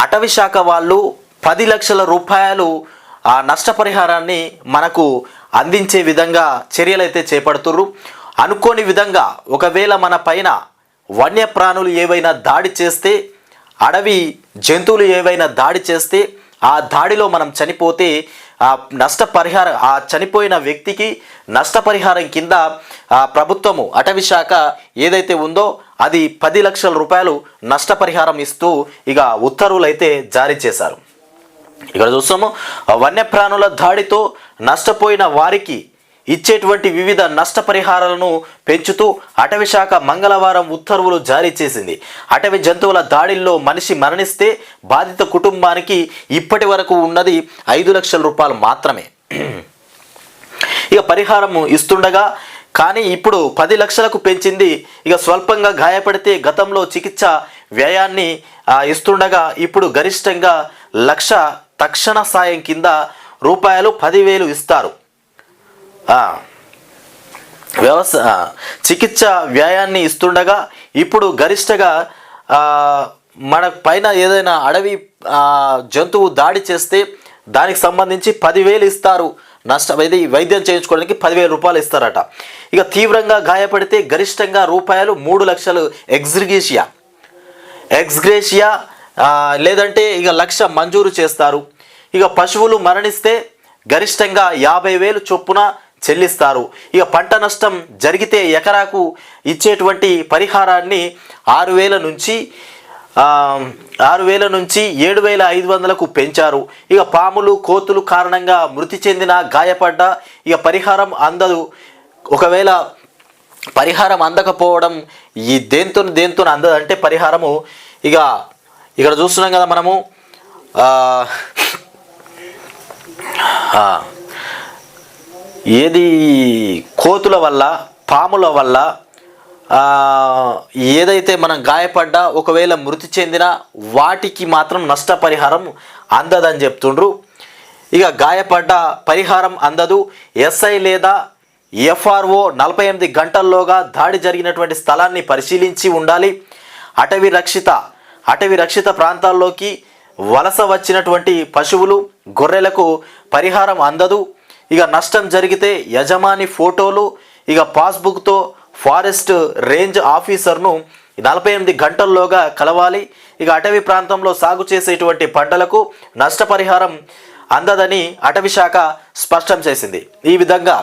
అటవీ శాఖ వాళ్ళు 10 లక్షల రూపాయలు ఆ నష్టపరిహారాన్ని మనకు అందించే విధంగా చర్యలైతే చేపడుతుర్రు. అనుకోని విధంగా ఒకవేళ మన పైన వన్యప్రాణులు ఏవైనా దాడి చేస్తే, అడవి జంతువులు ఏవైనా దాడి చేస్తే, ఆ దాడిలో మనం చనిపోతే ఆ నష్టపరిహారం, ఆ చనిపోయిన వ్యక్తికి నష్టపరిహారం కింద ప్రభుత్వము అటవీ శాఖ ఏదైతే ఉందో అది 10 లక్షల రూపాయలు నష్టపరిహారం ఇస్తూ ఇక ఉత్తర్వులు అయితే జారీ చేశారు. ఇక్కడ చూస్తాము, వన్యప్రాణుల దాడితో నష్టపోయిన వారికి ఇచ్చేటువంటి వివిధ నష్టపరిహారాలను పెంచుతూ అటవీ శాఖ మంగళవారం ఉత్తర్వులు జారీ చేసింది. అటవీ జంతువుల దాడిల్లో మనిషి మరణిస్తే బాధిత కుటుంబానికి ఇప్పటి వరకు ఉన్నది 5 లక్షల రూపాయలు మాత్రమే ఇక పరిహారం ఇస్తుండగా, కానీ ఇప్పుడు 10 లక్షలకు పెంచింది. ఇక స్వల్పంగా గాయపడితే గతంలో చికిత్స వ్యయాన్ని ఇస్తుండగా ఇప్పుడు గరిష్టంగా 1 లక్ష తక్షణ సాయం కింద రూపాయలు 10,000 ఇస్తారు. చికిత్స వ్యయాన్ని ఇస్తుండగా ఇప్పుడు గరిష్టంగా మన పైన ఏదైనా అడవి జంతువు దాడి చేస్తే దానికి సంబంధించి 10,000 ఇస్తారు. వైద్యం చేయించుకోవడానికి 10,000 రూపాయలు ఇస్తారట. ఇక తీవ్రంగా గాయపడితే గరిష్టంగా రూపాయలు 3 లక్షలు ఎక్స్గ్రేషియా లేదంటే ఇక 1 లక్ష మంజూరు చేస్తారు. ఇక పశువులు మరణిస్తే గరిష్టంగా 50,000 చొప్పున చెల్లిస్తారు. ఇక పంట నష్టం జరిగితే ఎకరాకు ఇచ్చేటువంటి పరిహారాన్ని 6,000 నుంచి 7,500కు పెంచారు. ఇక పాములు కోతులు కారణంగా మృతి చెందిన గాయపడ్డ ఇక పరిహారం అందదు. ఒకవేళ పరిహారం అందకపోవడం ఈ దేంతో అందదంటే పరిహారము ఇక ఇక్కడ చూస్తున్నాం కదా మనము ఏది కోతుల వల్ల పాముల వల్ల ఏదైతే మనం గాయపడ్డా ఒకవేళ మృతి చెందిన వాటికి మాత్రం నష్టపరిహారం అందదని చెప్తుండ్రు. ఇక గాయపడ్డ పరిహారం అందదు. ఎస్ఐ లేదా ఎఫ్ఆర్ఓ 48 గంటల్లోగా దాడి జరిగినటువంటి స్థలాన్ని పరిశీలించి ఉండాలి. అటవీ రక్షిత ప్రాంతాల్లోకి వలస వచ్చినటువంటి పశువులు గొర్రెలకు పరిహారం అందదు. ఇక నష్టం జరిగితే యజమాని ఫోటోలు ఇక పాస్బుక్తో ఫారెస్ట్ రేంజ్ ఆఫీసర్ను 48 గంటల్లోగా కలవాలి. ఇక అటవీ ప్రాంతంలో సాగు చేసేటువంటి పంటలకు నష్టపరిహారం అందదని అటవీ శాఖ స్పష్టం చేసింది. ఈ విధంగా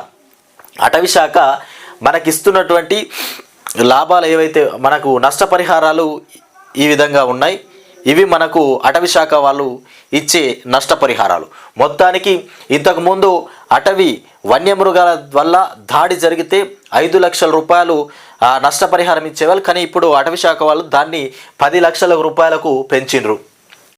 అటవీ శాఖ మనకిస్తున్నటువంటి లాభాలు ఏవైతే మనకు నష్టపరిహారాలు ఈ విధంగా ఉన్నాయి. ఇవి మనకు అటవీ శాఖ వాళ్ళు ఇచ్చే నష్టపరిహారాలు. మొత్తానికి ఇంతకుముందు అటవీ వన్యమృగాల వల్ల దాడి జరిగితే 5 లక్షల రూపాయలు నష్టపరిహారం ఇచ్చేవాళ్ళు. కానీ ఇప్పుడు అటవీ శాఖ వాళ్ళు దాన్ని 10 లక్షల రూపాయలకు పెంచిండ్రు.